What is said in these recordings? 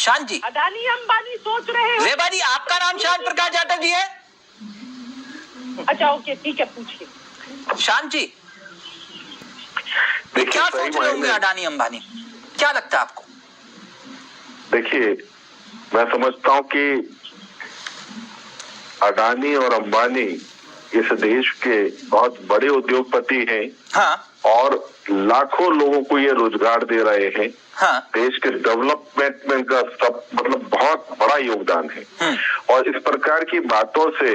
शांत जी, अडानी अंबानी सोच रहे हो। रेबा जी, आपका नाम शांत प्रकाश यादव जी है? अच्छा ओके ठीक है, पूछिए। शांत जी, क्या सोच रहे होंगे अडानी अंबानी, क्या लगता है आपको? देखिए, मैं समझता हूं कि अडानी और अंबानी इस देश के बहुत बड़े उद्योगपति हैं। हाँ, और लाखों लोगों को ये रोजगार दे रहे हैं। हाँ, देश के डेवलपमेंट में इनका सब मतलब बहुत बड़ा योगदान है। और इस प्रकार की बातों से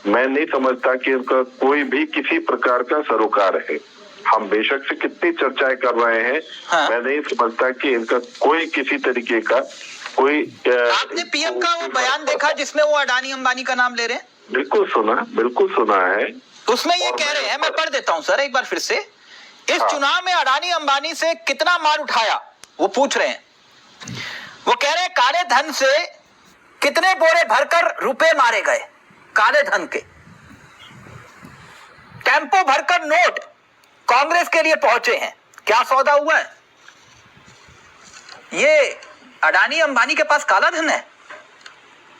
मैं नहीं समझता कि इनका कोई भी किसी प्रकार का सरोकार है। हम बेशक से कितनी चर्चाएं कर रहे हैं, हाँ। मैं नहीं समझता कि इनका कोई किसी तरीके का कोई आपने पीएम का वो बयान देखा जिसमें वो अडानी अंबानी का नाम ले रहे हैं? बिल्कुल सुना है। उसमें ये कह रहे हैं, मैं पढ़ देता हूं सर एक बार फिर से। इस चुनाव में अडानी अंबानी से कितना मार उठाया वो पूछ रहे हैं। वो कह रहे हैं काले धन से कितने बोरे भरकर रुपए मारे गए, काले धन के टेम्पो भरकर नोट कांग्रेस के लिए पहुंचे हैं, क्या सौदा हुआ है? ये अडानी अंबानी के पास काला धन है?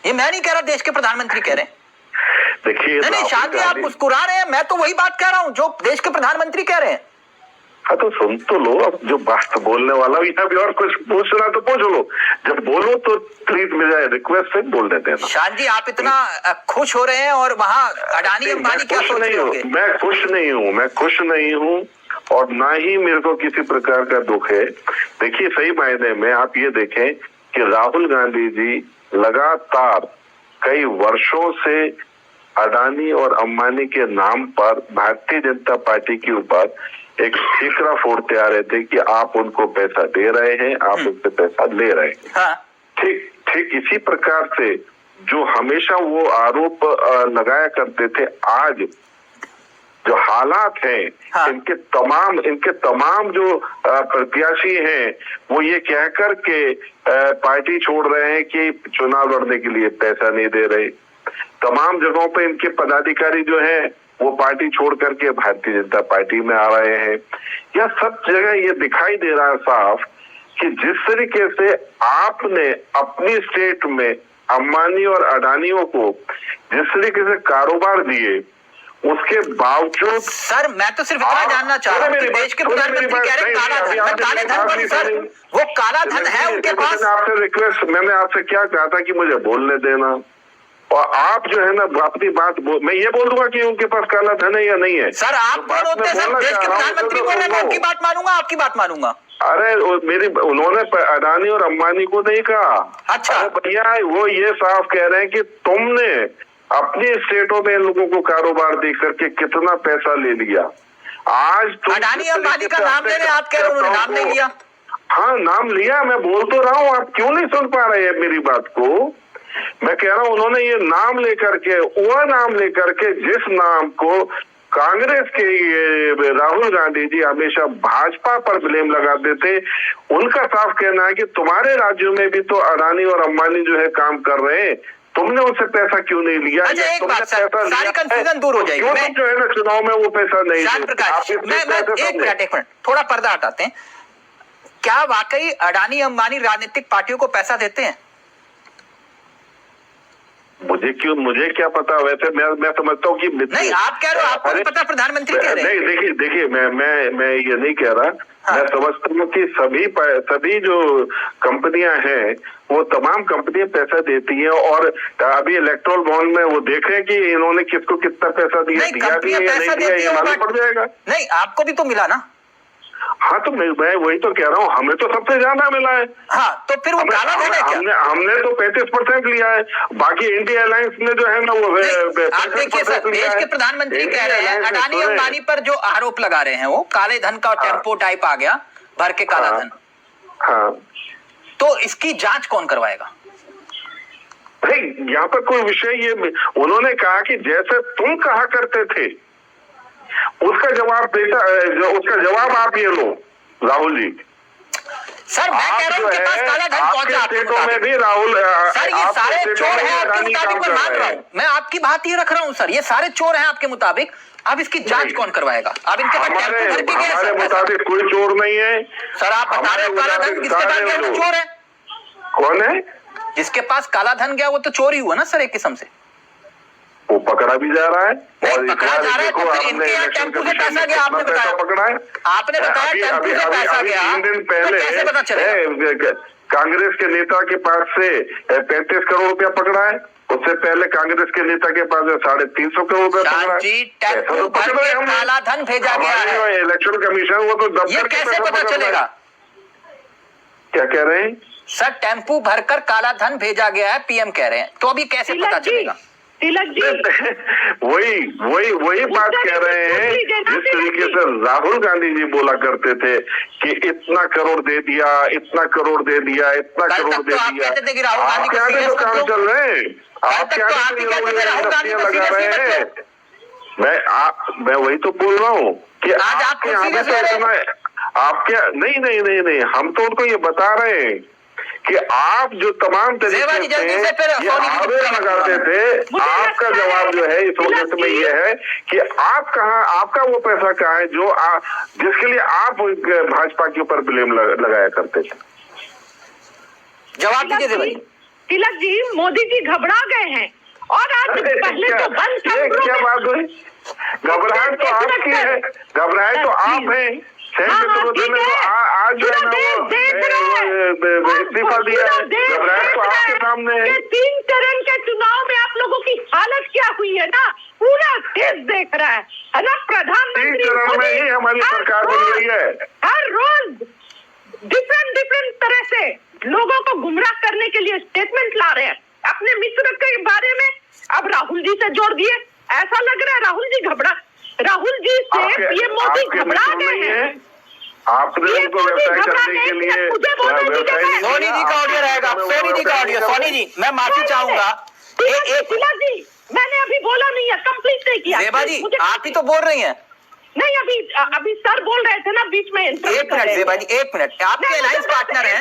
ये मैं नहीं कह रहा, देश के प्रधानमंत्री कह रहे हैं। देखिए, नहीं शांति, आप मुस्कुरा रहे हैं, मैं तो वही बात कह रहा हूं जो देश के प्रधानमंत्री कह रहे हैं। हाँ तो सुन तो लो, अब जो बात बोलने वाला भी अभी और कुछ पूछना तो पूछ लो, जब बोलो तो प्लीज मेरा रिक्वेस्ट है बोल देते हैं। शांत जी, आप इतना खुश हो रहे हैं और वहाँ अडानी अंबानी क्या सोच रहे होंगे? मैं खुश नहीं हूँ और ना ही मेरे को किसी प्रकार का दुख है। देखिए, सही मायने में आप ये देखें कि राहुल गांधी जी लगातार कई वर्षों से अडानी और अंबानी के नाम पर भारतीय जनता पार्टी के ऊपर एक ठीकरा फोड़ते आ रहे थे कि आप उनको पैसा दे रहे हैं, आप उनसे पैसा ले रहे हैं। हाँ। ठीक इसी प्रकार से जो हमेशा वो आरोप लगाया करते थे, आज जो हालात हैं, हाँ। इनके तमाम जो प्रत्याशी हैं वो ये कहकर के पार्टी छोड़ रहे हैं कि चुनाव लड़ने के लिए पैसा नहीं दे रहे। तमाम जगहों पे इनके पदाधिकारी जो हैं वो पार्टी छोड़ करके भारतीय जनता पार्टी में आ रहे हैं। यह सब जगह ये दिखाई दे रहा है साफ कि जिस तरीके से आपने अपनी स्टेट में अंबानी और अडानियों को जिस तरीके से कारोबार दिए, उसके बावजूद सर मैं तो सिर्फ इतना जानना चाह रहा हूं कि देश के प्रधानमंत्री कह रहे हैं काला धन, सर वो काला धन है उनके पास। मैंने आपसे क्या कहा था कि मुझे बोलने देना, और आप जो है ना अपनी बात मैं ये बोल दूंगा कि उनके पास काला धन है या नहीं है। सर आप कौन होते हैं सर? देश के प्रधानमंत्री बोल रहे हैं, मैं उनकी बात मानूंगा, आपकी बात मानूंगा? अरे उन्होंने अडानी और अंबानी को नहीं कहा। अच्छा भैया, वो ये साफ कह रहे हैं कि तुमने अपनी स्टेटों में इन लोगों को कारोबार दे करके कितना पैसा ले लिया। आज अडानी अंबानी का नाम ले रहे हैं, आप कह रहे हैं उन्होंने नाम नहीं लिया? हाँ नाम लिया, मैं बोल तो रहा हूँ, आप क्यों नहीं सुन पा रहे हैं मेरी बात को? मैं कह रहा हूं उन्होंने ये नाम लेकर के, वह नाम लेकर के जिस नाम को कांग्रेस के राहुल गांधी जी हमेशा भाजपा पर ब्लेम लगाते थे, उनका साफ कहना है कि तुम्हारे राज्यों में भी तो अडानी और अंबानी जो है काम कर रहे हैं, तुमने उनसे पैसा क्यों नहीं लिया? अच्छा एक बात सर, सारी कंफ्यूजन दूर हो जाएगी। मैं जो है ना चुनाव में वो पैसा नहीं, एक मिनट थोड़ा पर्दा हटाते हैं। क्या वाकई अडानी अंबानी राजनीतिक पार्टियों को पैसा देते हैं? मुझे क्या पता, वैसे मैं समझता हूँ कि नहीं, आप कह रहे हो आपको नहीं पता, प्रधानमंत्री कह रहे हैं। नहीं देखिए मैं ये नहीं कह रहा। हाँ। मैं समझता हूँ कि सभी जो कंपनियां हैं वो तमाम कंपनियां पैसा देती हैं, और अभी इलेक्ट्रोल बॉन्ड में वो देख रहे हैं कि इन्होंने किसको कितना पैसा दिया, ये मालूम पड़ जाएगा। नहीं आपको भी तो मिला ना? हाँ तो मैं वही तो कह रहा हूँ, हमें तो सबसे ज्यादा मिला है। हाँ तो फिर वो काला धन है क्या? हमने तो 35% लिया है, बाकी इंडिया अलायंस ने जो है ना वो आप देखिए सर, देश के प्रधानमंत्री कह रहे हैं अडानी अंबानी पर जो आरोप लगा रहे हैं वो काले धन का टेम्पो टाइप आ गया भर के काला धन। हाँ तो इसकी जांच कौन करवाएगा? नहीं यहाँ पर कोई विषय, ये उन्होंने कहा कि जैसे तुम कहा करते थे उसका जवाब आप ये लो राहुल जी। सर मैं कह रहा हूं उनके पास काला धन पहुंचा स्टेटों में भी राहुल सर ये सारे चोर हैं आपके मुताबिक, मैं मान रहा हूं, मैं आपकी बात ये रख रहा हूं सर, ये सारे चोर हैं आपके मुताबिक। अब इसकी जांच कौन करवाएगा? अब इनके पास टेम्पो भर के गए सर? मुताबिक कोई चोर नहीं है सर, आप बता रहे हो काला धन किसके पास गया तो चोर है? कौन है? जिसके पास काला धन गया वो तो चोर ही हुआ ना सर एक किस्म से। वो पकड़ा भी जा रहा है। नहीं पकड़ा जा रहा है तो फिर इनके यहाँ टेम्पू से पैसा गया, आपने बताया पकड़ा है, आपने बताया टेम्पू से पैसा गया, 3 दिन पहले कैसे पता चलेगा? कांग्रेस के नेता के पास से 35 करोड़ रुपया पकड़ा है। उससे पहले कांग्रेस के नेता के पास 350 करोड़ रुपया पकड़ा है। टेम्पू भर के काला धन भेजा गया है। इलेक्शन कमीशन वो तो ये कैसे पता चलेगा? क्या कह रहे हैं सर? टेम्पू भरकर काला धन भेजा गया है पीएम कह रहे हैं, तो अभी कैसे पता चलेगा? तिलक जी वही बात कह रहे हैं। जिस तरीके से राहुल गांधी जी बोला करते थे कि इतना करोड़ दे दिया, इतना करोड़ दे दिया, इतना करोड़ दे दिया। आपके आगे तो काम चल रहे हैं, आपके आगे लगा रहे हैं। मैं वही तो बोल रहा हूँ कि आपके आगे तो इतना आपके नहीं, हम तो उनको ये बता रहे हैं कि आप जो तमाम तरीके से आरोप लगाते थे, आपका जवाब जो है इस वक्त में ये है कि आप कहाँ, आपका वो पैसा कहाँ है जो जिसके लिए आप भाजपा के ऊपर ब्लेम लगाया करते थे? जवाब दीजिए भाई। तिलक जी, मोदी जी घबरा गए हैं और आज पहले तो बंद। क्या बात हुई? घबराहट तो आपकी है, घबराहट तो आप है। आज जो है ना वो इस्तीफा दिया है, घबराहट तो आपके सामने है। 3 चरण के चुनाव में आप लोगों की हालत क्या हुई है ना, पूरा देश देख रहा है ना। प्रधानमंत्री 3 चरण में ही हमारी सरकार बन गई है। हर रोज डिफरेंट तरह से लोगों को गुमराह करने के लिए स्टेटमेंट ला रहे हैं अपने मित्र के बारे में। अब राहुल जी से जोड़ दिए, ऐसा लग रहा है राहुल जी से ये मोदी घबरा गए हैं। आपने उनको व्यवसाय करने के लिए सोनी जी का ऑडियो रहेगा, सोनी जी का ऑडियो। सोनी जी मैं माफी चाहूंगा। जी मैंने अभी बोला नहीं है, कंप्लीट नहीं किया। जेबा जी आप ही तो बोल रही हैं। नहीं अभी सर बोल रहे थे ना बीच में। 1 मिनट जेबा जी, 1 मिनट। आपके अलायंस पार्टनर है?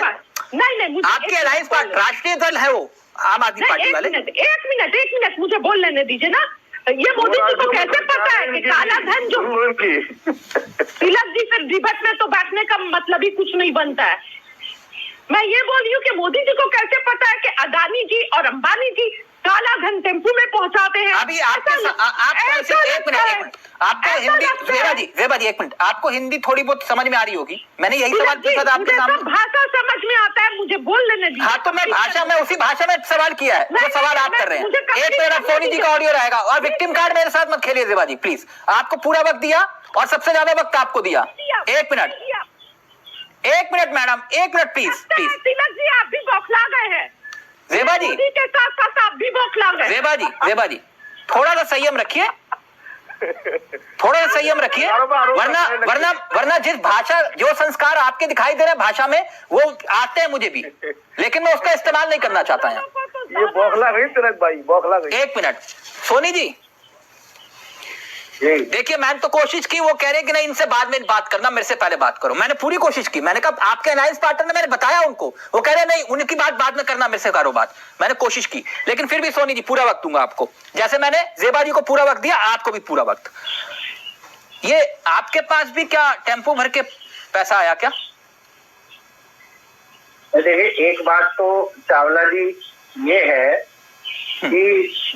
नहीं आपके अलायंस पार्टनर राष्ट्रीय दल है वो, आम आदमी पार्टी वाले। 1 मिनट मुझे बोल लेने दीजिए ना। ये मोदी जी को कैसे पता है कि काला धन जो तिलक जी, फिर डिबेट में तो बैठने का मतलब ही कुछ नहीं बनता है। मैं ये बोल रही हूँ कि मोदी जी को कैसे पता है कि अदानी जी और अंबानी जी काला धन टेम्पू में पहुंचाते हैं? अभी आपको एक मिनट आपको हिंदी जेबा जी 1 मिनट, आपको हिंदी थोड़ी बहुत समझ में आ रही होगी। मैंने यही सवाल पूछा था आपके सामने। भाषा समझ में आता है, मुझे बोल लेने दीजिए। हाँ तो मैं उसी भाषा में सवाल किया है जो सवाल आप कर रहे हैं। 1 मिनट सोनी जी का ऑडियो रहेगा। और विक्टिम कार्ड मेरे साथ मत खेलिए जेबा जी प्लीज। आपको पूरा वक्त दिया और सबसे ज्यादा वक्त आपको दिया। 1 minute madam, 1 minute please. Tilak ji आप भी बौखला गए हैं जेबा जी के साथ आप भी बौखला गए। जेबा जी थोड़ा सा संयम रखिए, वरना जिस भाषा, जो संस्कार आपके दिखाई दे रहे हैं भाषा में, वो आते हैं मुझे भी, लेकिन मैं उसका इस्तेमाल नहीं करना चाहता है। ये बौखला गई तिलक भाई, बौखला गई। 1 मिनट सोनी जी देखिए, मैंने तो कोशिश की, वो कह रहे कि नहीं इनसे बाद में बात करना, मेरे से पहले बात करो। मैंने पूरी कोशिश की, मैंने कहा आपके अलायंस पार्टनर ने, मैंने बताया उनको, वो कह रहे नहीं उनकी बात बाद में करना, मेरे से करो बात। मैंने कोशिश की, लेकिन फिर भी सोनी जी पूरा वक्त दूंगा आपको, जैसे मैंने जेबा जी को पूरा वक्त दिया, आपको भी पूरा वक्त। ये आपके पास भी क्या टेम्पो भर के पैसा आया क्या? देखिए एक बात तो चावला जी ये है कि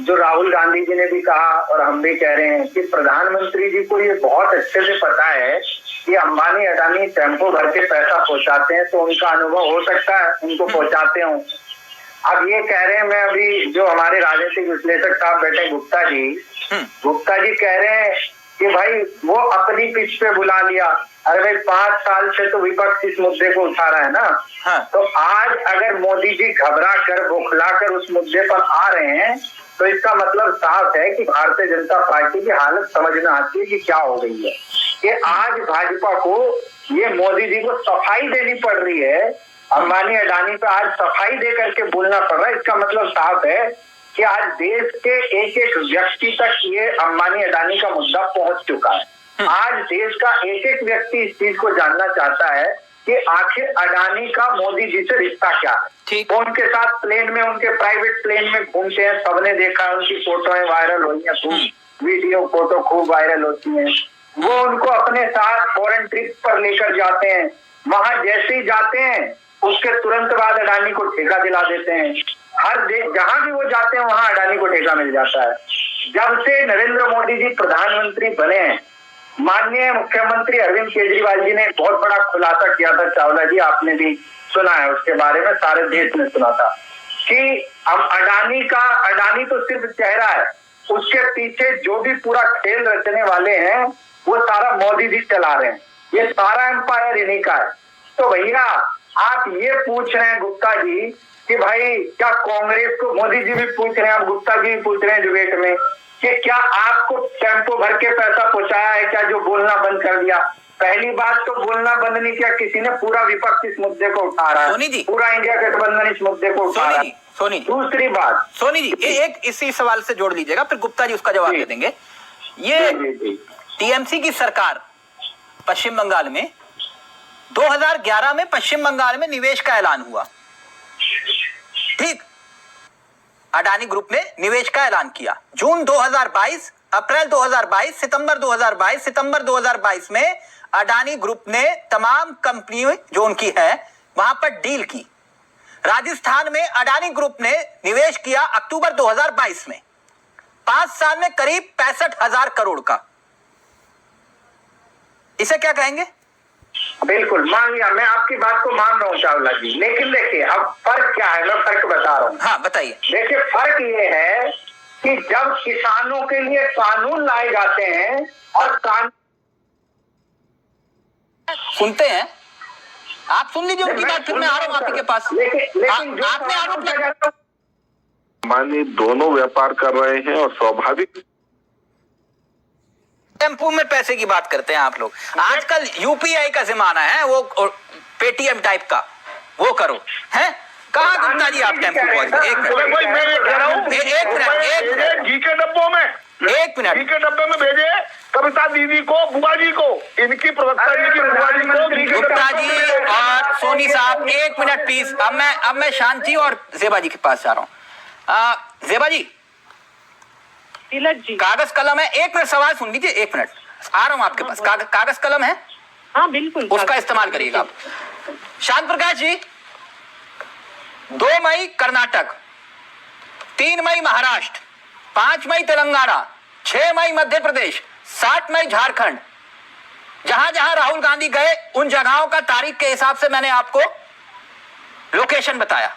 जो राहुल गांधी जी ने भी कहा और हम भी कह रहे हैं कि प्रधानमंत्री जी को ये बहुत अच्छे से पता है कि अंबानी अडानी टेम्पो भर के पैसा पहुंचाते हैं, तो उनका अनुभव हो सकता है उनको पहुंचाते हो। अब ये कह रहे हैं, मैं अभी जो हमारे राजनीतिक विश्लेषक साहब बैठे गुप्ता जी कह रहे हैं कि भाई वो अपनी पिच पे बुला लिया। अरे भाई 5 साल से तो विपक्ष इस मुद्दे को उठा रहा है ना। हाँ। तो आज अगर मोदी जी घबरा कर बौखला कर उस मुद्दे पर आ रहे हैं, तो इसका मतलब साफ है कि भारतीय जनता पार्टी की हालत समझ में आती है कि क्या हो गई है कि आज भाजपा को ये मोदी जी को सफाई देनी पड़ रही है, अंबानी अडानी पे आज सफाई दे करके बोलना पड़ रहा है। इसका मतलब साफ है कि आज देश के एक एक व्यक्ति तक ये अंबानी अडानी का मुद्दा पहुंच चुका है। आज देश का एक एक व्यक्ति इस चीज को जानना चाहता है कि आखिर अडानी का मोदी जी से रिश्ता क्या है। वो उनके साथ प्लेन में, उनके प्राइवेट प्लेन में घूमते हैं, सबने देखा, उनकी फोटोएं वायरल हुई हैं, खूब वीडियो फोटो खूब वायरल होती हैं। वो उनको अपने साथ फॉरेन ट्रिप पर लेकर जाते हैं, वहां जैसे ही जाते हैं उसके तुरंत बाद अडानी को ठेका दिला देते हैं। हर देश जहां भी वो जाते हैं वहां अडानी को ठेका मिल जाता है। जब से नरेंद्र मोदी जी प्रधानमंत्री बने हैं, माननीय मुख्यमंत्री अरविंद केजरीवाल जी ने बहुत बड़ा खुलासा किया था, चावला जी आपने भी सुना है उसके बारे में, सारे देश ने सुना था कि अब अडानी तो सिर्फ चेहरा है, उसके पीछे जो भी पूरा खेल रचने वाले हैं वो सारा मोदी जी चला रहे हैं, ये सारा एम्पायर इन्हीं का है। तो भैया आप ये पूछ रहे हैं गुप्ता जी कि भाई क्या कांग्रेस को, मोदी जी भी पूछ रहे हैं, आप गुप्ता जी भी पूछ रहे हैं डिबेट में कि क्या आपको टेम्पो भर के पैसा पहुंचाया है क्या जो बोलना बंद कर दिया? पहली बात तो बोलना बंद नहीं किया किसी ने, पूरा विपक्ष इस मुद्दे को उठा रहा है, पूरा इंडिया गठबंधन इस मुद्दे को उठा रहा है। सोनी जी, दूसरी बात सोनी जी, एक इसी सवाल से जोड़ लीजिएगा, फिर गुप्ता जी उसका जवाब दे देंगे। ये टीएमसी की सरकार पश्चिम बंगाल में 2011 में पश्चिम बंगाल में निवेश का ऐलान हुआ, ठीक? अडानी ग्रुप ने निवेश का ऐलान किया जून 2022, अप्रैल 2022, सितंबर 2022, सितंबर 2022 में अडानी ग्रुप ने तमाम कंपनी जो उनकी है वहां पर डील की। राजस्थान में अडानी ग्रुप ने निवेश किया अक्टूबर 2022 में, 5 साल में करीब 65,000 करोड़ का। इसे क्या कहेंगे? बिल्कुल मान लिया, मैं आपकी बात को मान रहा हूँ चावला जी, लेकिन देखिए अब फर्क क्या है, मैं फर्क बता रहा हूँ। हाँ बताइए। देखिए फर्क ये है कि जब किसानों के लिए कानून लाए जाते हैं और सुनते हैं, आप सुन लीजिए उनकी बात, फिर मैं आ रहा हूँ आपके पास। लेकिन आपने आरोप मानी दोनों व्यापार कर रहे हैं और स्वाभाविक टेम्पू में पैसे की बात करते हैं आप लोग। आजकल यूपीआई का जमाना है, वो पेटीएम टाइप का वो करो, हैं? कहाँ गुप्ता जी आप टेम्पू पहुंच गए? एक मिनट, घी के डब्बों में, एक मिनट, घी के डब्बे में भेजे कविता दीदी को, बुआ जी को, इनकी प्रवक्ता जी की बुआ जी को। गुप्ता जी और सोनी साहब एक मिनट प्लीज। अब मैं शांति और जेबा जी के पास जा रहा हूँ। जेबा जी, तिलक जी, कागज कलम है? एक मिनट सवाल सुन लीजिए, एक मिनट आ रहा हूं आपके पास। कागज कलम है? हाँ बिल्कुल, उसका इस्तेमाल करिएगा आप। शांत प्रकाश जी, 2 मई कर्नाटक, 3 मई महाराष्ट्र, 5 मई तेलंगाना, 6 मई मध्य प्रदेश, 7 मई झारखंड, जहां जहां राहुल गांधी गए उन जगहों का तारीख के हिसाब से मैंने आपको लोकेशन बताया,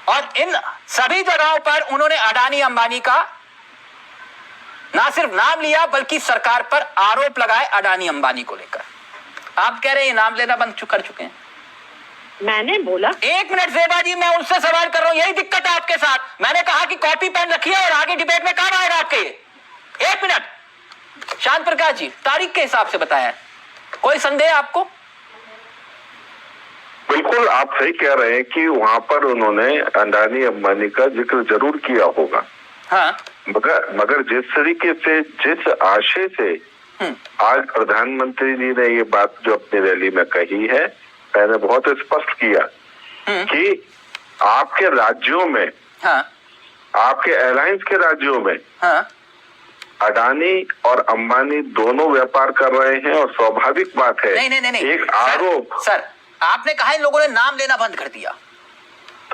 और इन सभी जगहों पर उन्होंने अडानी अंबानी का ना सिर्फ नाम लिया बल्कि सरकार पर आरोप लगाए अडानी अंबानी को लेकर। आप कह रहे हैं ये नाम लेना बंद कर चुके हैं। मैंने बोला, एक मिनट जेबा जी, मैं उनसे सवाल कर रहा हूं, यही दिक्कत है आपके साथ। मैंने कहा कि कॉपी पेन रखिए और आगे डिबेट में काम आएगा आपके। एक मिनट शांत प्रकाश जी, तारीख के हिसाब से बताया, कोई संदेह आपको? बिल्कुल आप सही कह रहे हैं कि वहां पर उन्होंने अडानी अंबानी का जिक्र जरूर किया होगा। हाँ, मगर जिस तरीके से, जिस आशय से आज प्रधानमंत्री जी ने ये बात जो अपनी रैली में कही है, मैंने बहुत स्पष्ट किया कि आपके राज्यों में, हाँ, आपके एयरलाइंस के राज्यों में, हाँ, अडानी और अंबानी दोनों व्यापार कर रहे हैं और स्वाभाविक बात है। नहीं, एक आरोप। सर आपने कहा इन लोगों ने नाम लेना बंद कर दिया,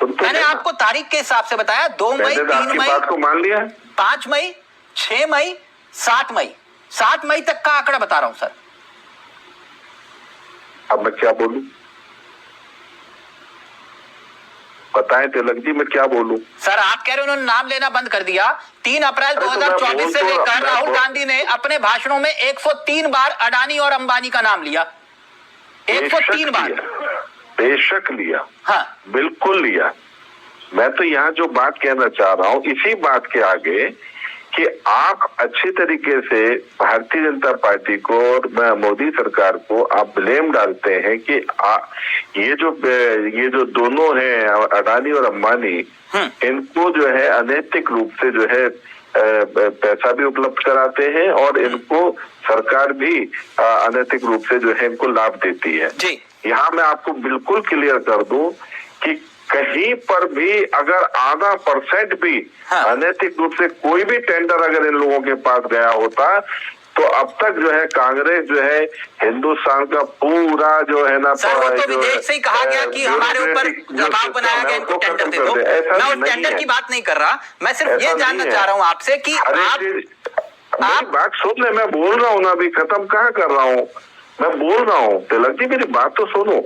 मैंने आपको तारीख के हिसाब से बताया। 2 मई, 3 मई, बात को मान लिया, 5 मई, 6 मई, 7 मई, 7 मई तक का आंकड़ा बता रहा हूं सर। अब मैं क्या बोलूं, बताएं तिलक जी, मैं क्या बोलूं? सर आप कह रहे हैं उन्होंने नाम लेना बंद कर दिया। 3 अप्रैल 2024 से लेकर राहुल गांधी ने अपने भाषणों में 103 बार अडानी और अंबानी का नाम लिया, 103 बार। बेशक लिया, हाँ बिल्कुल लिया। मैं तो यहाँ जो बात कहना चाह रहा हूँ इसी बात के आगे कि आप अच्छी तरीके से भारतीय जनता पार्टी को और मोदी सरकार को आप ब्लेम डालते हैं कि ये जो दोनों हैं अडानी और अंबानी, इनको जो है अनैतिक रूप से जो है पैसा भी उपलब्ध कराते हैं और इनको सरकार भी अनैतिक रूप से जो है इनको लाभ देती है। यहाँ मैं आपको बिल्कुल क्लियर कर दूं कि कहीं पर भी अगर आधा % भी अनैतिक रूप से कोई भी टेंडर अगर इन लोगों के पास गया होता तो तो अब तक जो है कांग्रेस जो है हिंदुस्तान का पूरा जो है ना, सर वो तो विदेश से ही कहा गया कि हमारे ऊपर दबाव बनाया गया, इनको टेंडर दे दो। मैं उस टेंडर की बात नहीं कर रहा, मैं सिर्फ ये जानना चाह रहा हूँ आपसे कि आप बात सुन ले, मैं बोल रहा हूँ ना, अभी खत्म कहाँ कर रहा हूँ, मैं बोल रहा हूँ। तिलक जी मेरी बात तो सुनो।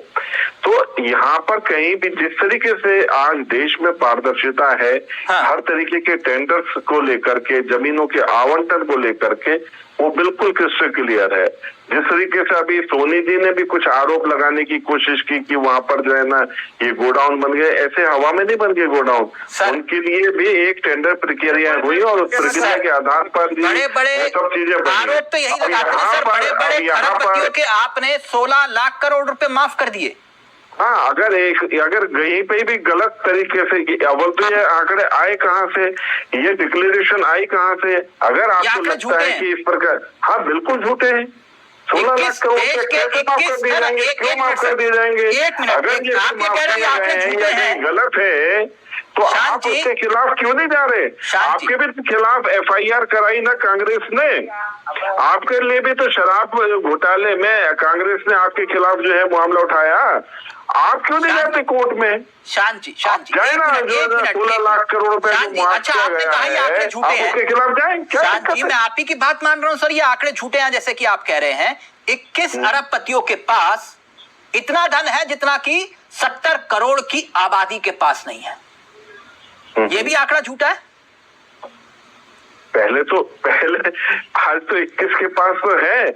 तो यहाँ पर कहीं भी जिस तरीके से आज देश में पारदर्शिता है, हाँ। हर तरीके के टेंडर्स को लेकर के, जमीनों के आवंटन को लेकर के वो बिल्कुल क्रिस्टल क्लियर है। जिस तरीके से अभी सोनी जी ने भी कुछ आरोप लगाने की कोशिश की कि वहां पर जो है ना ये गोडाउन बन गए, ऐसे हवा में नहीं बन गए गोडाउन। उनके लिए भी एक टेंडर प्रक्रिया हुई और उस प्रक्रिया के आधार पर बड़े बड़े सब चीजें आरोप तो यही लगाते हैं सर, बड़े बड़े खरबपतियों के आपने 16 लाख करोड़ रुपए माफ कर दिए। हाँ, अगर कहीं पे भी गलत तरीके से, अव्वल तो ये आंकड़े आए कहाँ से, ये डिक्लेरेशन आई कहाँ से? अगर आपको लगता है कि इस प्रकार, हाँ बिल्कुल झूठे हैं। 16 लाख करोड़ कैसे माफ कर दिए जाएंगे? क्यों माफ कर दिए जाएंगे? अगर ये माफ कर रहे हैं, गलत है, तो आप उसके खिलाफ क्यों नहीं जा रहे? आपके भी खिलाफ FIR कराई ना कांग्रेस ने। आपके लिए भी तो शराब घोटाले में कांग्रेस ने आपके खिलाफ जो है मामला उठाया। आप क्यों नहीं जाते कोर्ट में? शांत जी जाए ना, जो 16 लाख करोड़ रुपए अच्छा आपने कहा ये आंकड़े झूठे हैं, उसके खिलाफ जाए। शांत जी मैं आप ही की बात मान रहा हूँ सर, ये आंकड़े झूठे हैं जैसे कि आप कह रहे हैं। 21 अरबपतियों के पास इतना धन है जितना कि 70 करोड़ की आबादी के पास नहीं है। ये भी आंकड़ा झूठा है। पहले आज तो 21 के पास तो है,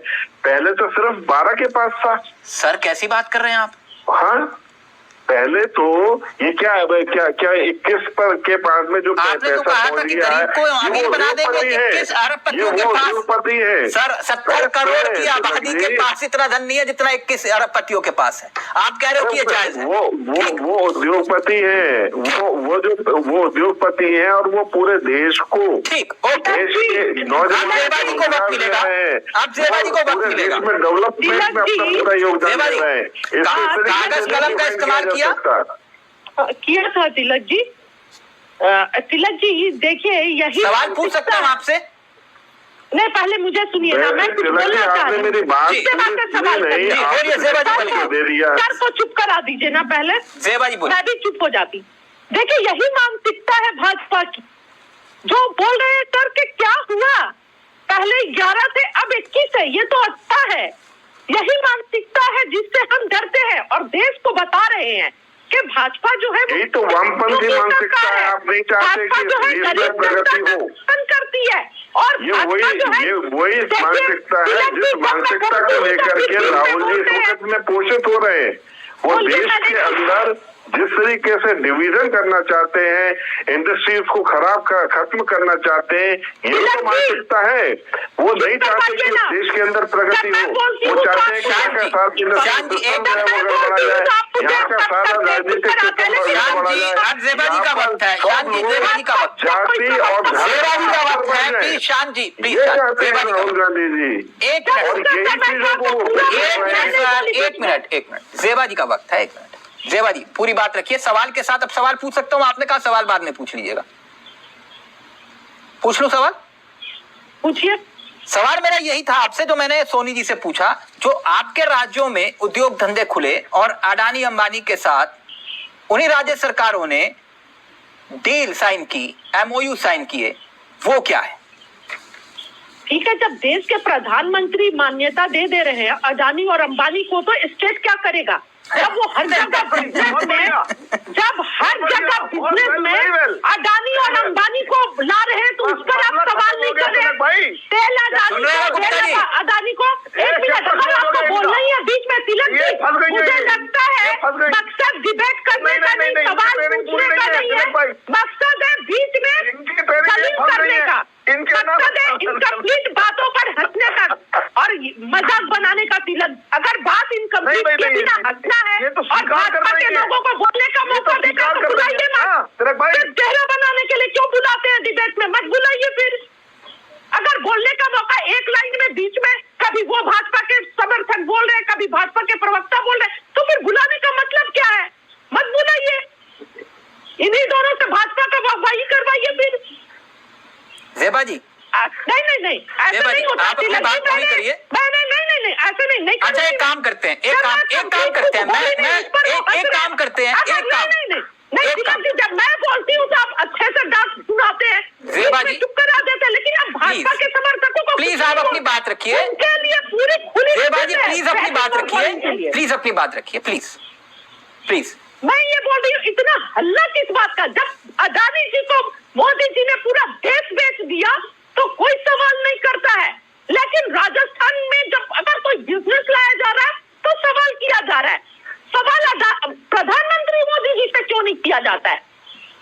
पहले तो सिर्फ 12 के पास था। सर कैसी बात कर रहे हैं आप? हाँ, पहले तो ये क्या 21 पर के पास में जो आपने तो कहा था कि गरीब को अमीर बना देंगे। 21 अरबपतियों के पास सर 70 करोड़ की आबादी के पास इतना धन नहीं है जितना 21 अरबपतियों के पास है। आप कह रहे हो कि ये जायज है? वो उद्योगपति है, वो उद्योगपति है और वो पूरे देश को, ठीक, देश के नौजवान को वक्त मिलेगा, आप जेबाजी को वक्त मिलेगा, डेवलपमेंट में अपना पूरा योगदान दे रहे हैं। कागज कलम का इस्तेमाल किया था तिलक जी। तिलक जी देखिए, यही सवाल पूछ सकता हूँ आपसे? नहीं, पहले मुझे सुनिए ना, मैं कुछ बोलना चाहती हूँ। मेरी बात सवाल सर को चुप करा दीजिए ना पहले, मैं भी चुप हो जाती। देखिए यही मानसिकता है भाजपा की, जो बोल रहे हैं सर कि क्या हुआ, पहले 11 थे अब 21 है, ये तो अच्छा है। यही मानसिकता है जिससे हम डरते हैं और देश को बता रहे हैं कि भाजपा जो है वो तो वामपंथी मानसिकता है। आप नहीं चाहते कि गरीब प्रगति हो, करती है। और ये वही मानसिकता है जिस मानसिकता को लेकर के राहुल जी इस वक्त में पोषित हो रहे हैं। वो देश के अंदर जिस तरीके से डिवीजन करना चाहते हैं, इंडस्ट्रीज को खत्म करना चाहते हैं, ये तो मानसिकता है। वो नहीं चाहते कि देश के अंदर प्रगति हो, वो चाहते हैं कि यहाँ का सारा इंडस्ट्री सिस्टम है वो गड़बड़ा जाए, यहाँ का सारा राजनीतिक सिस्टम गड़बड़ा जाए। जाति और शांत जी ये चाहते हैं राहुल गांधी जी, और यही चीजों को एक मिनट जेबा जी का वक्त है। 1 मिनट जेबा जी, पूरी बात रखिए, सवाल के साथ अब सवाल पूछ सकता हूं। आपने कहा सवाल बाद में पूछ लीजिएगा, पूछ लूं सवाल? पूछिए। सवाल मेरा यही था आपसे जो मैंने सोनी जी से पूछा, जो आपके राज्यों में उद्योग धंधे खुले और अडानी अंबानी के साथ उन्हीं राज्य सरकारों ने डील साइन की, MOU साइन किए, वो क्या है? ठीक है, जब देश के प्रधानमंत्री मान्यता दे रहे हैं अडानी और अंबानी को, तो स्टेट क्या करेगा? जब वो हर जगह बिजनेस में अडानी और अंबानी को ला रहे हैं, तो उस पर आप सवाल नहीं कर रहे। तेल अडानी को 1 मिनट अगर आपको बोलना ही है बीच में तिलक जी, मुझे लगता है मकसद डिबेट करने का नहीं, सवाल पूछने का नहीं है, मकसद है बीच में दलील करने का, मकसद है इनकम्प्लीट बातों पर हंसने का और मजाक बनाने का। तिलक, अगर बात इनकम्प्लीट के बिना हंसना है और भाजपा के लोगों को बोलने का मौका देकर तो बुलाइए मत। चेहरा बनाने के लिए क्यों बुलाते हैं डिबेट में? मत बुलाइए फिर। अगर बोलने का मौका एक लाइन में बीच में कभी वो भाजपा के समर्थक बोल रहे हैं, कभी भाजपा के प्रवक्ता बोल रहे हैं, तो फिर बुलाने का मतलब क्या है? मत बुलाइए, इन्हीं दोनों से भाजपा का वाहवाही करवाइए फिर। जेबा जी, नहीं ऐसे नहीं होता। आप अपनी बात पूरी करिए। नहीं ऐसे नहीं। अच्छा एक काम करते हैं, एक काम करते हैं, मैं एक काम करते हैं, नहीं जब मैं बोलती हूँ तो आप अच्छे से डांट सुनाते हैं, ज़ेबा जी चुप करा देते हैं, लेकिन आप भाजपा के समर्थकों को प्लीज आप अपनी बात रखिए। उनके लिए पूरी खुली ज़ेबा जी प्लीज अपनी बात रखिए, प्लीज अपनी बात रखिए, प्लीज। मैं ये बोल रही हूँ, इतना हल्ला किस बात का? जब अदानी जी को मोदी जी ने पूरा देश बेच दिया तो कोई सवाल नहीं करता है, लेकिन राजस्थान में जब अगर कोई बिजनेस लाया जा रहा है तो सवाल किया जा रहा है। सवाल प्रधानमंत्री मोदी जी से क्यों नहीं किया जाता है?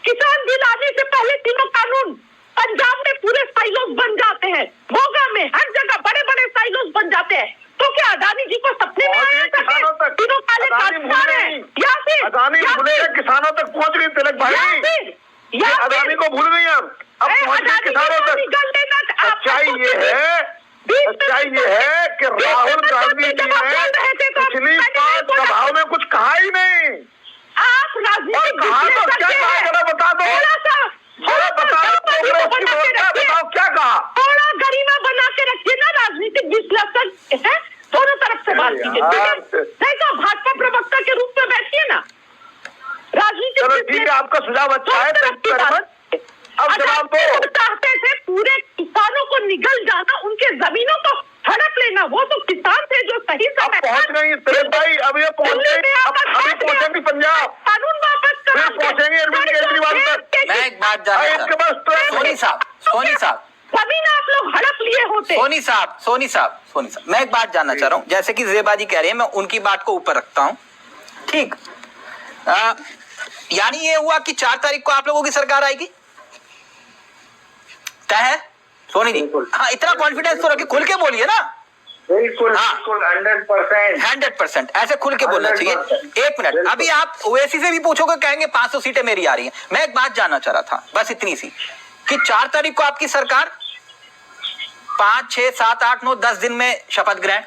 किसान बिल आने से पहले तीनों कानून पंजाब में पूरे साइलोज बन जाते हैं, मोगा में हर जगह बड़े बड़े साइलोज बन जाते हैं, तो क्या अदानी जी को सपने में आया था कि तीनों काले कारोबार हैं? या फिर अदानी भूले किसानों तक पहुंच गई तिलक भाई, अदानी को भूल गई अब पहुंच गई किसानों तक। सच्चाई ये है कि राहुल गांधी जी ने पिछली 5 सभाओं में कुछ कहा ही नहीं। आप राजनीतिक क्या कहा जरा बता दो, बताओ क्या कहा। थोड़ा गरिमा बना के रखिए ना, राजनीतिक विश्लेषक है, दोनों तरफ से बात कीजिए। नहीं तो भाजपा प्रवक्ता के रूप में बैठिए ना, राजनीतिक। चलो ठीक है, आपका सुझाव अच्छा है, अब जवाब दो। चाहते थे पूरे किसानों को निगल जाना, उनके जमीनों को हड़प लेना, वो तो किसान थे जो सही समय पहुंच गई तिलक भाई, अब ये पहुंच गई, अभी पहुंचेंगी पंजाब, कानून वापस फिर पहुंचेंगे अरविंद केजरीवाल तक। मैं एक बात जानना सोनी साहब जमीन आप लोग हड़प लिए होते। सोनी साहब मैं एक बात जानना चाह रहा हूँ, जैसे कि ज़ेबा जी कह रही है, मैं उनकी बात को ऊपर रखता हूँ, ठीक। यानी ये हुआ कि 4 तारीख को आप लोगों की सरकार आएगी, तय है सोनी जी? हाँ, इतना कॉन्फिडेंस तो रखिए, खुल के बोलिए ना। बिल्कुल 100% ऐसे खुल के बोलना चाहिए। एक मिनट, अभी आप ओवैसी से भी पूछोगे, कहेंगे 500 सीटें मेरी आ रही हैं। मैं एक बात जानना चाह रहा था, बस इतनी सी, कि 4 तारीख को आपकी सरकार 5, 6, 7, 8, 9, 10 दिन में शपथ ग्रहण,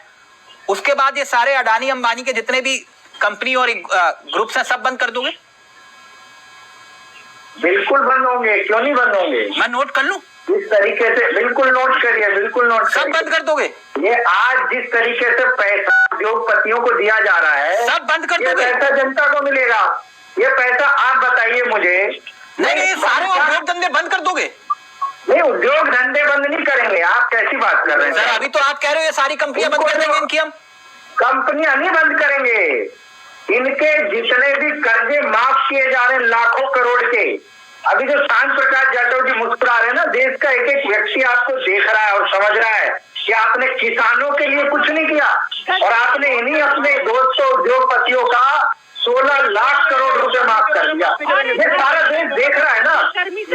उसके बाद ये सारे अडानी अंबानी के जितने भी कंपनी और ग्रुप्स हैं सब बंद कर दोगे? बिल्कुल बंद होंगे, क्यों नहीं बंद होंगे? मैं नोट कर लूं? इस तरीके से बिल्कुल नोट करिए, बिल्कुल नोट सब बंद कर दोगे? ये आज जिस तरीके से पैसा उद्योगपतियों को दिया जा रहा है, सब बंद कर दोगे? ये पैसा जनता को मिलेगा। ये पैसा आप बताइए मुझे। नहीं, सारे उद्योग धंधे बंद कर दोगे? नहीं, उद्योग धंधे बंद नहीं करेंगे। आप कैसी बात कर रहे हैं सर? अभी तो आप कह रहे हो ये सारी कंपनियां बंद कर देंगे इनकी हम। कंपनियां नहीं बंद करेंगे, इनके जितने भी कर्जे माफ किए जा रहे हैं लाखों करोड़ के। अभी जो शांत प्रकाश जाटव जी मुस्कुरा रहे हैं ना, देश का एक एक व्यक्ति आपको देख रहा है और समझ रहा है कि आपने किसानों के लिए कुछ नहीं किया, और आपने इन्हीं अपने दोस्तों उद्योगपतियों का 16 लाख करोड़ रुपए माफ कर दिया। ये सारा देश देख रहा है ना।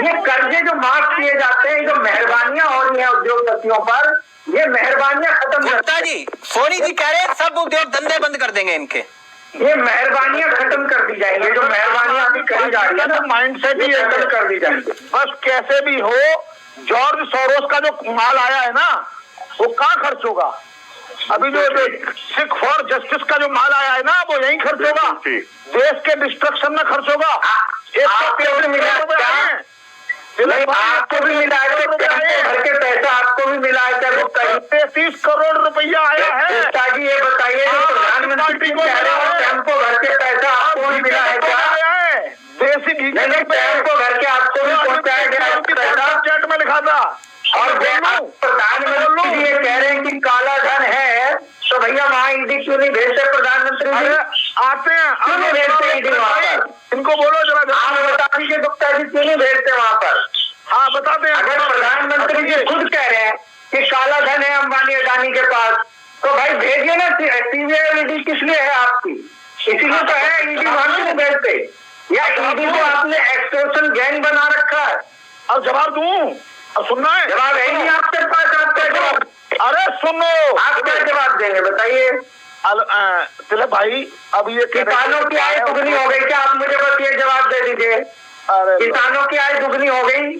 ये कर्जे जो माफ किए जाते हैं, जो मेहरबानियां हो रही है उद्योगपतियों पर, ये मेहरबानियां खत्म गुप्ता जी, सोनी जी कह रहे हैं सब उद्योग धंधे बंद कर देंगे इनके। ये मेहरबानियां खत्म कर दी जाएंगी, जो मेहरबानियां अभी करी जा रही है ना, माइंडसेट ही खत्म कर दी जाएंगी। बस कैसे भी हो, जॉर्ज सोरोस का जो माल आया है ना, वो कहाँ खर्च होगा? अभी जो सिख फॉर जस्टिस का जो माल आया है ना, वो यहीं खर्च होगा, देश के डिस्ट्रक्शन में खर्च होगा। आपको भी मिला है, आपको भी मिला है, भर के पैसा आपको भी मिला है, 33 करोड़ रुपया आया है। ताकि ये बताइए, जो प्रधानमंत्री कह रहे हैं टेम्पो भर के पैसा आपको भी मिला है क्या? देसी घी टेम्पो भर के आपको भी पहुंचाया गया पैसा, चैट में लिखा था। और प्रधानमंत्री जी ये कह रहे हैं कि काला धन है, तो भैया वहाँ ईडी क्यों नहीं भेजते प्रधानमंत्री जी? आते हैं, क्यों नहीं भेजते ईडी वहाँ पर? इनको बोलो जरा, आप बता दीजिए गुप्ता जी, क्यों नहीं भेजते वहाँ पर? हाँ बताते हैं। अगर प्रधानमंत्री जी खुद कह रहे हैं कि काला धन है अंबानी अडानी के पास, तो भाई भेजिए ना। सीबीआई ईडी किस लिए है आपकी? इसीलिए तो है, ईडी वहाँ नहीं भेजते, या ईडी को आपने एक्सटॉर्शन गैंग बना रखा है? अब जवाब दूं? अब सुनना है? जवाब है नहीं आपके पास, आपका जवाब। अरे सुनो, आप क्या जवाब देंगे बताइए? तिलक भाई, अब ये किसानों की आय दुगनी हो गई क्या? आप मुझे बस ये जवाब दे दीजिए। किसानों की आय दुगनी हो गई,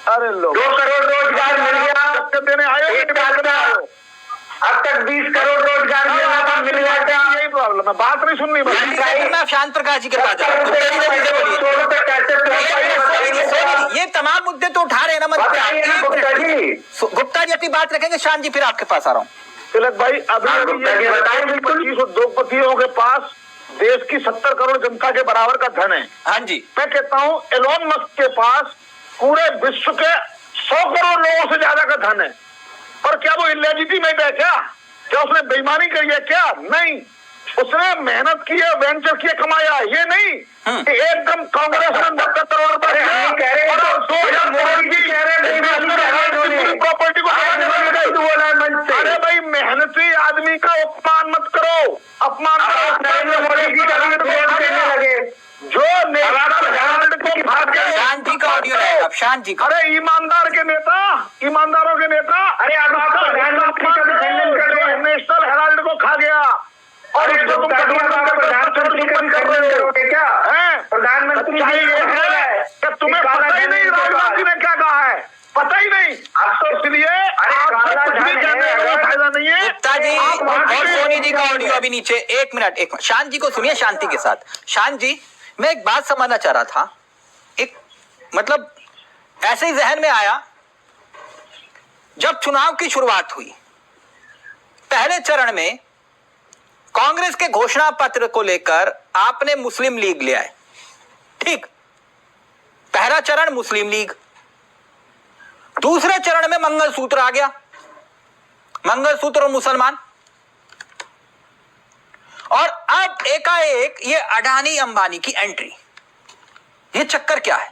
अरे लो 2 करोड़ रोजगार मिल गया देने आए, एक साल का। अब तक 20 करोड़ रोजगार मिल गया क्या? यही प्रॉब्लम है, बात नहीं सुननी। मैं शांत प्रकाश जी के पास जा रहा हूं। कैसे? ये तमाम मुद्दे तो उठा रहे हैं ना, बताइए ना गुप्ता जी, गुप्ता जी अपनी बात रखेंगे, शांत जी फिर आपके पास आ रहा हूँ। तिलक भाई, अभी ये बताइए 25 उद्योगपतियों के पास देश की 70 करोड़ जनता के बराबर का धन है। हाँ जी, मैं कहता हूँ एलोन मस्क के पास पूरे विश्व के 100 करोड़ लोगों से ज्यादा का धन है, पर क्या वो इलेजिटिमेट है? क्या उसने बेईमानी करी है? क्या नहीं, उसने मेहनत की है, वेंचर किया, कमाया। ये नहीं कि एकदम कांग्रेस ने 90 करोड़ रुपए प्रॉपर्टी को। अरे भाई, मेहनती आदमी का अपमान मत करो, अपमान नरेंद्र मोदी की लगे जो शांत जी का ऑडियो है अब, शांत जी का। अरे ईमानदारों के नेता, अरे नेशनल हेराल्ड को खा गया और इसको तुम प्रधानमंत्री क्या है? प्रधानमंत्री क्या तुम्हें पता ही नहीं राहुल गांधी ने क्या कहा है? पता ही नहीं। अब तो इसलिए फायदा नहीं है। गुप्ता जी और सोनी जी का ऑडियो अभी नीचे। एक मिनट शांत जी को सुनिए शांति के साथ। शांत जी, मैं एक बात समझना चाह रहा था, एक मतलब ऐसे ही जहन में आया जब चुनाव की शुरुआत हुई, पहले चरण में कांग्रेस के घोषणा पत्र को लेकर आपने मुस्लिम लीग ले आए, ठीक, पहला चरण मुस्लिम लीग, दूसरे चरण में मंगलसूत्र आ गया, मंगलसूत्र और मुसलमान, और अब एकाएक ये अडानी अंबानी की एंट्री। ये चक्कर क्या है?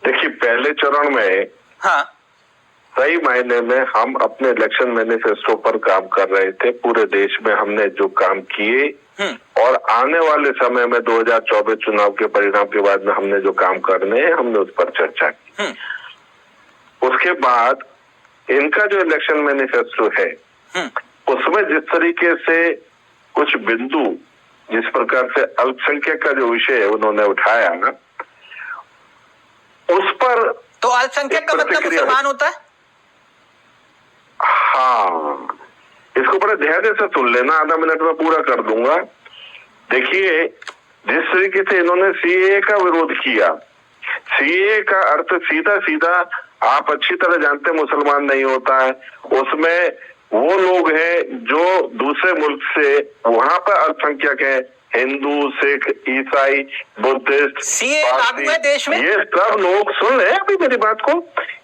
देखिए, पहले चरण में हाँ, सही मायने में हम अपने इलेक्शन मैनिफेस्टो पर काम कर रहे थे। पूरे देश में हमने जो काम किए और आने वाले समय में 2024 चुनाव के परिणाम के बाद में हमने जो काम करने हैं, हमने उस पर चर्चा की। उसके बाद इनका जो इलेक्शन मैनिफेस्टो है उसमें जिस तरीके से कुछ बिंदु, जिस प्रकार से अल्पसंख्यक का जो विषय है उन्होंने उठाया ना, उस पर तो अल्पसंख्यक का मतलब मुसलमान होता है? हाँ, इसको बड़े धैर्य से सुन लेना, आधा मिनट में पूरा कर दूंगा। देखिए, जिस तरीके से इन्होंने सीएए का विरोध किया, सीएए का अर्थ सीधा सीधा आप अच्छी तरह जानते हैं मुसलमान नहीं होता है, उसमें वो लोग हैं जो दूसरे मुल्क से वहां पर अल्पसंख्यक है, हिंदू, सिख, ईसाई, बुद्धिस्ट, सीएए लागू है देश में। ये सब लोग सुन रहे हैं अभी मेरी बात को।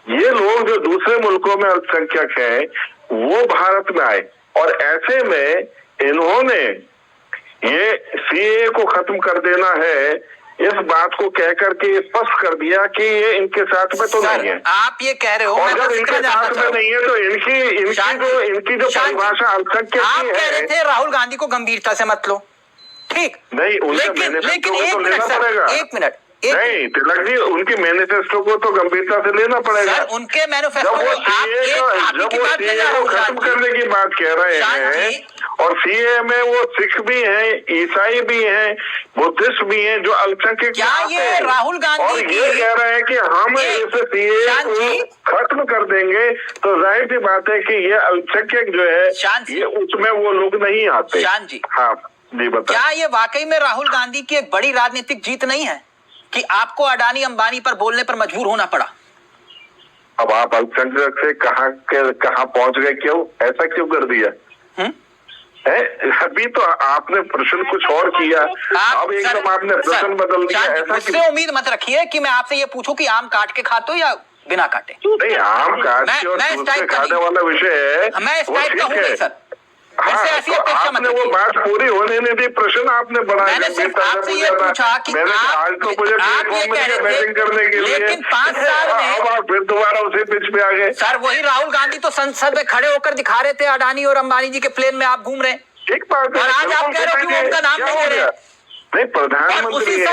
ये लोग जो दूसरे मुल्कों में अल्पसंख्यक हैं वो भारत में आए, और ऐसे में इन्होंने ये सीएए को खत्म कर देना है, इस बात को कहकर के स्पष्ट कर दिया कि ये इनके साथ में तो नहीं है। आप ये कह रहे हो, और जब इनके साथ में नहीं है तो इनकी जो परिभाषा अल्पसंख्यक की है। आप कह रहे थे राहुल गांधी को गंभीरता से मत लो, ठीक, नहीं, लेकिन एक मिनट नहीं तिलक जी, उनकी मैनिफेस्टो को तो गंभीरता से लेना पड़ेगा। सर, उनके मैनिफेस्टो जब वो सीए को खत्म करने की बात कह रहे हैं, और सीए में वो सिख भी हैं, ईसाई भी हैं, बुद्धिस्ट भी हैं जो अल्पसंख्यक, क्या ये राहुल गांधी और ये कह रहे हैं कि हम इसे सीए को खत्म कर देंगे, तो जाहिर सी बात है कि ये अल्पसंख्यक जो है ये उसमें वो लोग नहीं आते। शांत जी, हाँ जी बताइए, क्या ये वाकई में राहुल गांधी की एक बड़ी राजनीतिक जीत नहीं है कि आपको अडानी अंबानी पर बोलने पर मजबूर होना पड़ा? अब आप अल्पसंख्यक से कहाँ पहुंच गए? क्यों ऐसा क्यों कर दिया? अभी तो आपने प्रश्न कुछ और किया, अब एकदम आपने प्रश्न बदल दिया। मुझसे उम्मीद मत रखिए कि मैं आपसे ये पूछूं कि आम काट के खाते हो या बिना काटे। नहीं, आम काट के और दूसरे खाने वाला विषय है, मैं इस टाइप का हूं नहीं सर। हाँ, तो आपने वो बात पूरी होने नहीं दी, प्रश्न आपने बढ़ाया। मैंने सिर्फ आपसे ये पूछा कि आज तो मुझे बैटिंग करने के लिए, लेकिन 5 साल में अब आप फिर दोबारा उसी पिच पे आ गए। सर, वही राहुल गांधी तो संसद में खड़े होकर दिखा रहे थे अडानी और अंबानी जी के प्लेन में आप घूम रहे हैं, ठीक बात है, और आज आप कह रहे हो कि वो उनका नाम नहीं ले रहे। नहीं, प्रधानमंत्री है,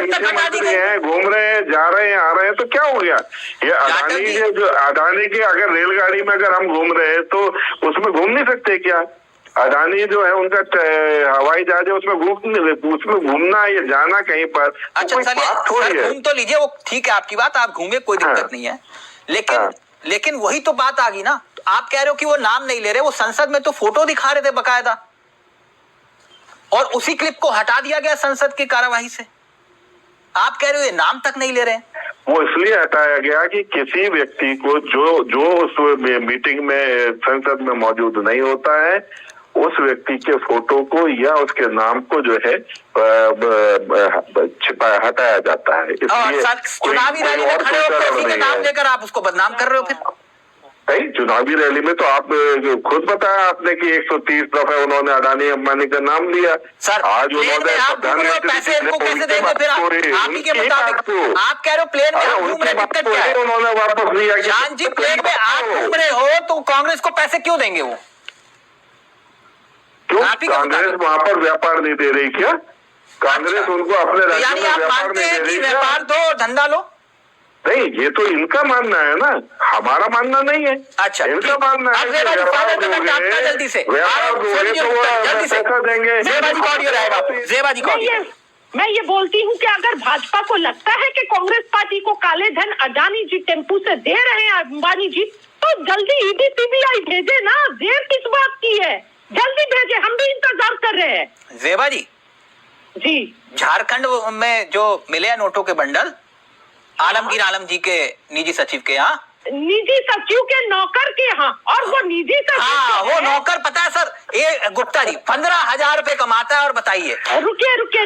मुख्यमंत्री है, घूम रहे हैं, जा रहे हैं, आ रहे हैं, तो क्या हो गया? ये अडानी की अगर रेलगाड़ी में अगर हम घूम रहे हैं तो उसमें घूम नहीं सकते क्या? अडानी जो है उनका हवाई जहाज है, उसमें घूमना या जाना कहीं पर, अच्छा चलिए घूम तो लीजिए, वो ठीक है आपकी बात, आप घूमे, कोई दिक्कत नहीं है, लेकिन वही तो बात आ गई ना। आप कह रहे हो कि वो नाम नहीं ले रहे, वो संसद में तो फोटो दिखा रहे थे बकायदा, और उसी क्लिप को हटा दिया गया संसद की कार्यवाही से। आप कह रहे हो ये नाम तक नहीं ले रहे हैं। वो इसलिए हटाया गया कि किसी व्यक्ति को जो उस मीटिंग में संसद में मौजूद नहीं होता है, उस व्यक्ति के फोटो को या उसके नाम को जो है हटाया जाता है। इसलिए चुनावी रैली में खड़े होकर किसी का नाम लेकर आप उसको बदनाम कर रहे हो फिर? नहीं, चुनावी रैली में तो आप खुद बताया आपने कि 130 दफे उन्होंने अडानी अंबानी का नाम लिया। सर, आज उन्होंने पैसे इनको कैसे देंगे फिर? आप ही के मुताबिक आप कह रहे हो प्लेन में घूम रहे, दिक्कत क्या है? उन्होंने वापस लिया। जान जी, प्लेन में आप घूम रहे हो तो कांग्रेस को पैसे क्यों देंगे वो? क्यों? कांग्रेस वहां पर व्यापार नहीं दे रही क्या? कांग्रेस उनको अपने राज्य में व्यापार नहीं दे रही? व्यापार दो, धंधा लो। नहीं, ये तो इनका मानना है ना, हमारा मानना नहीं है। अच्छा, इनका मानना है जल्दी से व्यापार दोगे तो वो पैसा देंगे। मैं ये बोलती हूँ कि अगर भाजपा को लगता है कि कांग्रेस पार्टी को काले धन अडानी जी टेम्पू से दे रहे हैं अंबानी जी, तो जल्दी ईडी सीबीआई भेजे ना, देर किस बात की है? जल्दी भेजे, हम भी इंतजार कर रहे हैं। जेबा जी, झारखंड में जो मिले हैं नोटों के बंडल आलमगीर आलम जी के निजी सचिव के यहाँ, निजी सचिव के नौकर के यहाँ, और वो निजी सचिव, हाँ वो नौकर पता है सर, ये गुप्ता जी 15,000 रुपए कमाता है। और बताइए, रुकिए